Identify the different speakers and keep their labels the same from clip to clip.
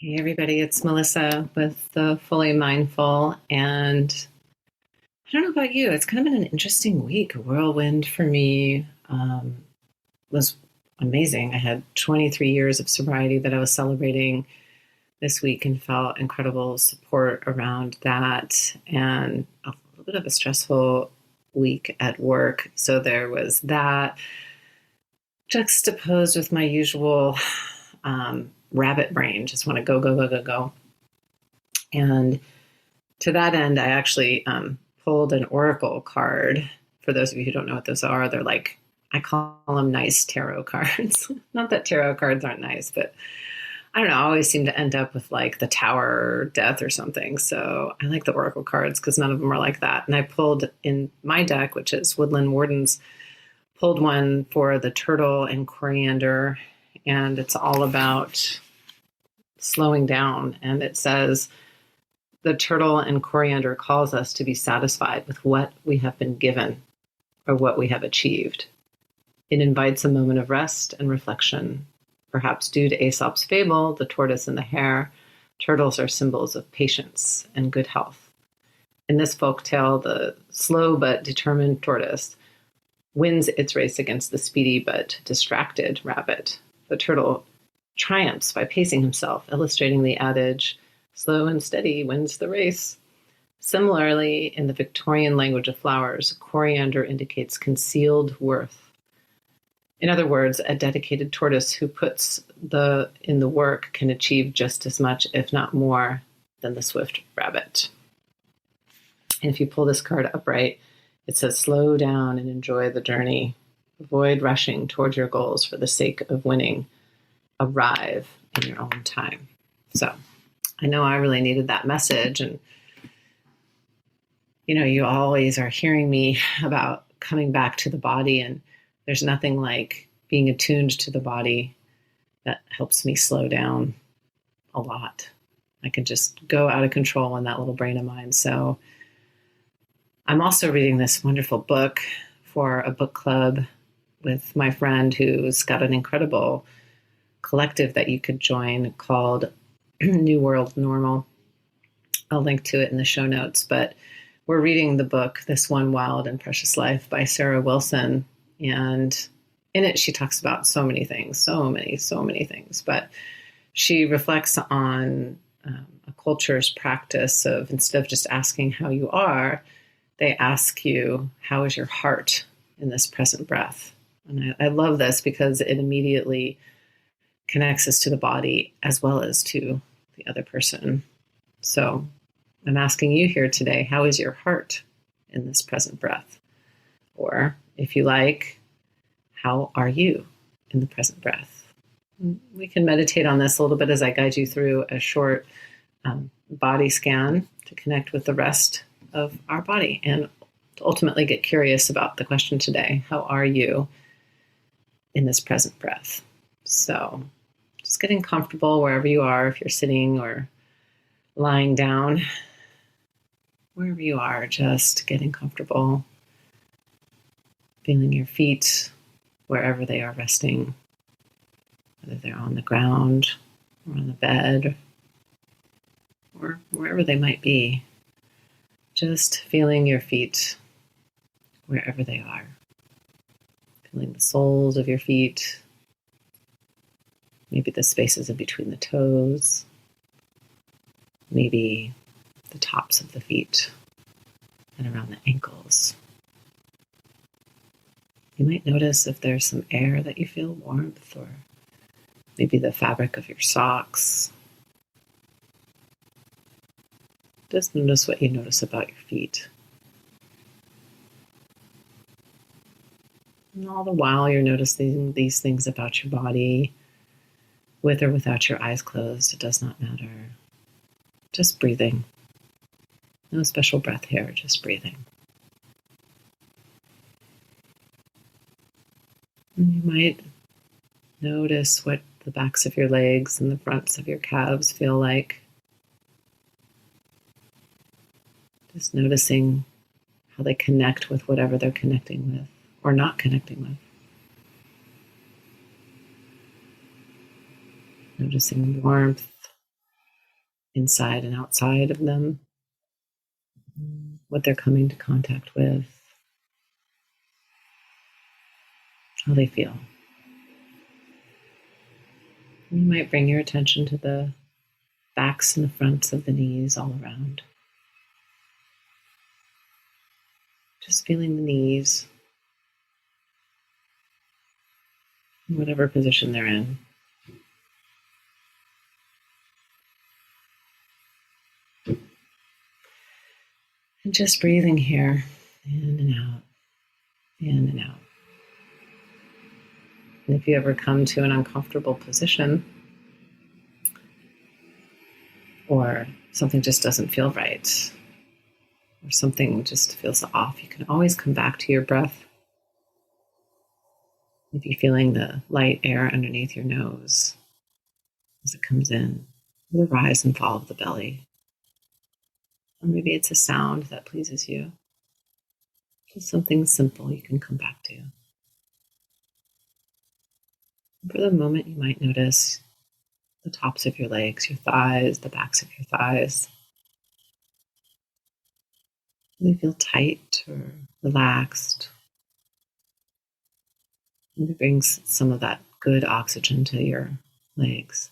Speaker 1: Hey everybody, it's Melissa with the Fully Mindful, and I don't know about you, it's kind of been an interesting week. A whirlwind for me. Was amazing. I had 23 years of sobriety that I was celebrating this week and felt incredible support around that, and a little bit of a stressful week at work. So there was that juxtaposed with my usual rabbit brain, just want to go, go, go, go, go. And to that end, I actually pulled an oracle card. For those of you who don't know what those are, they're like, I call them nice tarot cards. Not that tarot cards aren't nice, but I don't know. I always seem to end up with like the Tower or Death or something. So I like the oracle cards because none of them are like that. And I pulled in my deck, which is Woodland Wardens, pulled one for the turtle and coriander. And it's all about slowing down. And it says, the turtle and coriander calls us to be satisfied with what we have been given or what we have achieved. It invites a moment of rest and reflection. Perhaps due to Aesop's fable, the tortoise and the hare, turtles are symbols of patience and good health. In this folk tale, the slow but determined tortoise wins its race against the speedy but distracted rabbit. The turtle triumphs by pacing himself, illustrating the adage, slow and steady wins the race. Similarly, in the Victorian language of flowers, coriander indicates concealed worth. In other words, a dedicated tortoise who puts in the work can achieve just as much, if not more, than the swift rabbit. And if you pull this card upright, it says, slow down and enjoy the journey. Avoid rushing toward your goals for the sake of winning. Arrive in your own time. So I know I really needed that message. And, you always are hearing me about coming back to the body, and there's nothing like being attuned to the body that helps me slow down a lot. I can just go out of control in that little brain of mine. So I'm also reading this wonderful book for a book club with my friend who's got an incredible collective that you could join called New World Normal. I'll link to it in the show notes, but we're reading the book, This One Wild and Precious Life by Sarah Wilson. And in it, she talks about so many things, so many things. But she reflects on a culture's practice of, instead of just asking how you are, they ask you, how is your heart in this present breath? And I love this because it immediately connects us to the body as well as to the other person. So I'm asking you here today, how is your heart in this present breath? Or if you like, how are you in the present breath? We can meditate on this a little bit as I guide you through a short body scan to connect with the rest of our body and to ultimately get curious about the question today, how are you in this present breath? So just getting comfortable wherever you are, if you're sitting or lying down, wherever you are, just getting comfortable, feeling your feet wherever they are resting, whether they're on the ground or on the bed or wherever they might be. Just feeling your feet wherever they are. Feeling the soles of your feet, maybe the spaces in between the toes, maybe the tops of the feet and around the ankles. You might notice if there's some air that you feel warmth, or maybe the fabric of your socks. Just notice what you notice about your feet. And all the while you're noticing these things about your body, with or without your eyes closed, it does not matter. Just breathing. No special breath here, just breathing. And you might notice what the backs of your legs and the fronts of your calves feel like. Just noticing how they connect with whatever they're connecting with or not connecting with. Noticing warmth inside and outside of them, what they're coming to contact with, how they feel. You might bring your attention to the backs and the fronts of the knees all around. Just feeling the knees, in whatever position they're in. And just breathing here, in and out, in and out. And if you ever come to an uncomfortable position, or something just doesn't feel right, or something just feels off, you can always come back to your breath. Maybe feeling the light air underneath your nose as it comes in, the rise and fall of the belly. Or maybe it's a sound that pleases you. Just something simple you can come back to. And for the moment, you might notice the tops of your legs, your thighs, the backs of your thighs. Do they feel tight or relaxed? Maybe brings some of that good oxygen to your legs.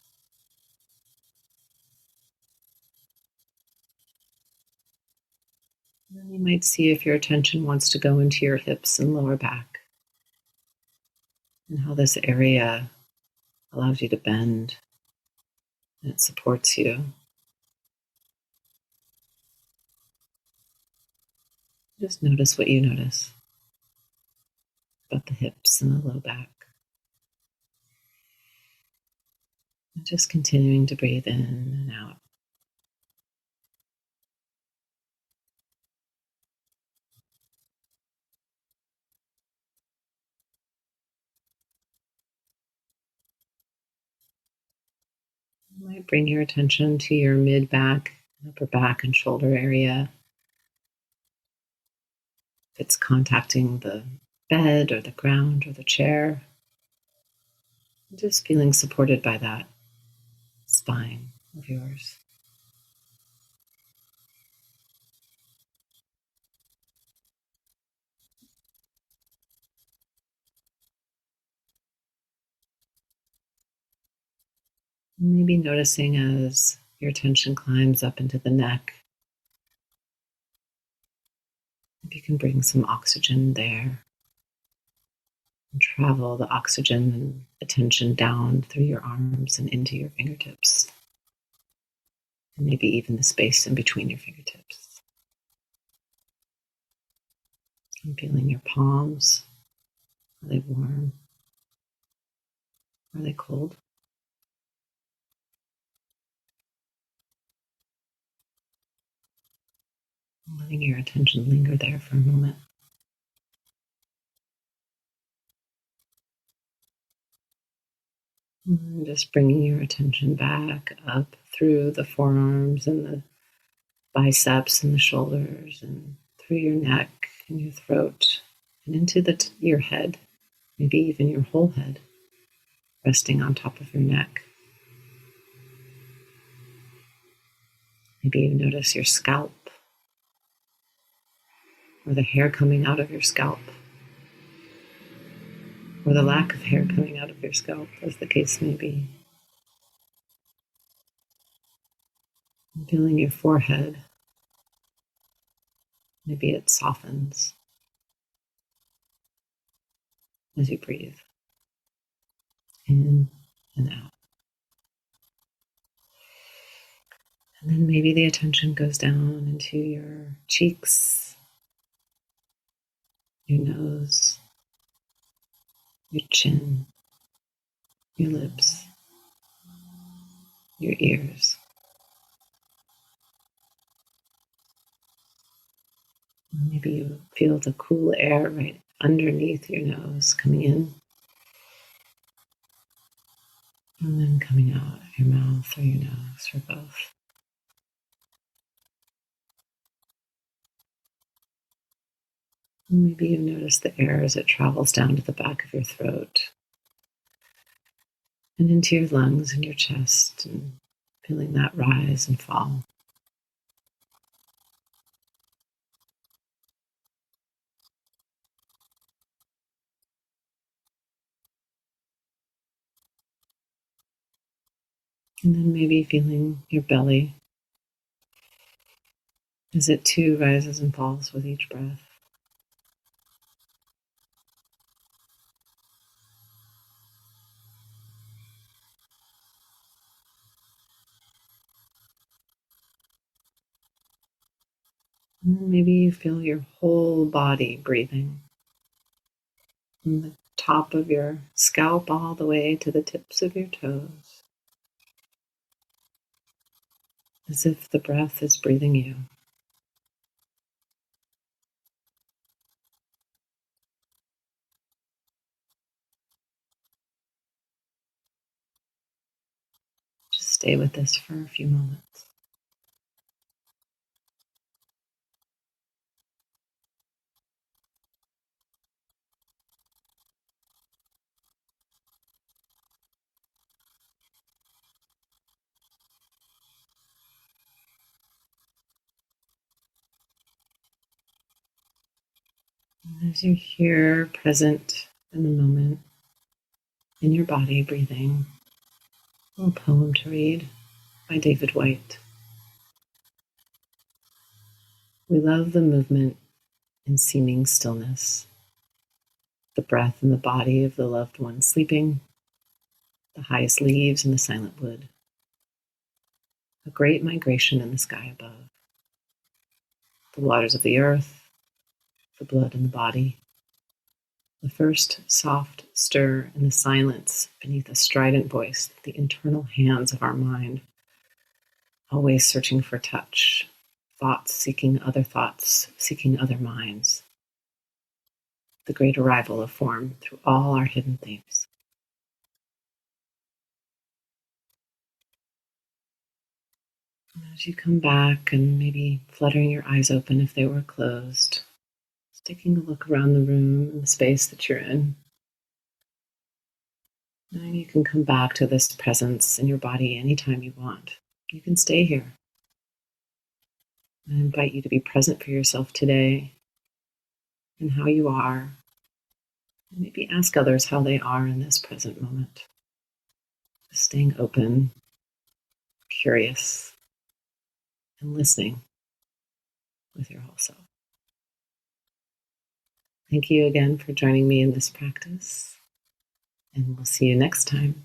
Speaker 1: And then you might see if your attention wants to go into your hips and lower back, and how this area allows you to bend and it supports you. Just notice what you notice about the hips and the low back. And just continuing to breathe in and out. You might bring your attention to your mid back, upper back, and shoulder area. If it's contacting the bed or the ground or the chair, just feeling supported by that spine of yours. Maybe noticing as your attention climbs up into the neck, if you can bring some oxygen there and travel the oxygen and attention down through your arms and into your fingertips, and maybe even the space in between your fingertips. And feeling your palms. Are they warm? Are they cold? Letting your attention linger there for a moment. And just bringing your attention back up through the forearms and the biceps and the shoulders and through your neck and your throat and into your head, maybe even your whole head, resting on top of your neck. Maybe you notice your scalp or the hair coming out of your scalp or the lack of hair coming out of your scalp, as the case may be. And feeling your forehead. Maybe it softens as you breathe in and out. And then maybe the attention goes down into your cheeks, your nose, your chin, your lips, your ears. Maybe you feel the cool air right underneath your nose coming in and then coming out of your mouth or your nose or both. And maybe you notice the air as it travels down to the back of your throat and into your lungs and your chest, and Feeling that rise and fall. And then maybe feeling your belly as it too rises and falls with each breath. And then maybe you feel your whole body breathing from the top of your scalp all the way to the tips of your toes, as if the breath is breathing you. Just stay with this for a few moments. And as you're here, present in the moment, in your body, breathing, a little poem to read by David White. We love the movement in seeming stillness, the breath in the body of the loved one sleeping, the highest leaves in the silent wood, a great migration in the sky above, the waters of the earth, the blood in the body, the first soft stir in the silence beneath a strident voice, the internal hands of our mind, always searching for touch, thoughts seeking other minds, the great arrival of form through all our hidden things. And as you come back and maybe fluttering your eyes open if they were closed, just taking a look around the room and the space that you're in. Now you can come back to this presence in your body anytime you want. You can stay here. I invite you to be present for yourself today and how you are. And maybe ask others how they are in this present moment. Just staying open, curious, and listening with your whole self. Thank you again for joining me in this practice, and we'll see you next time.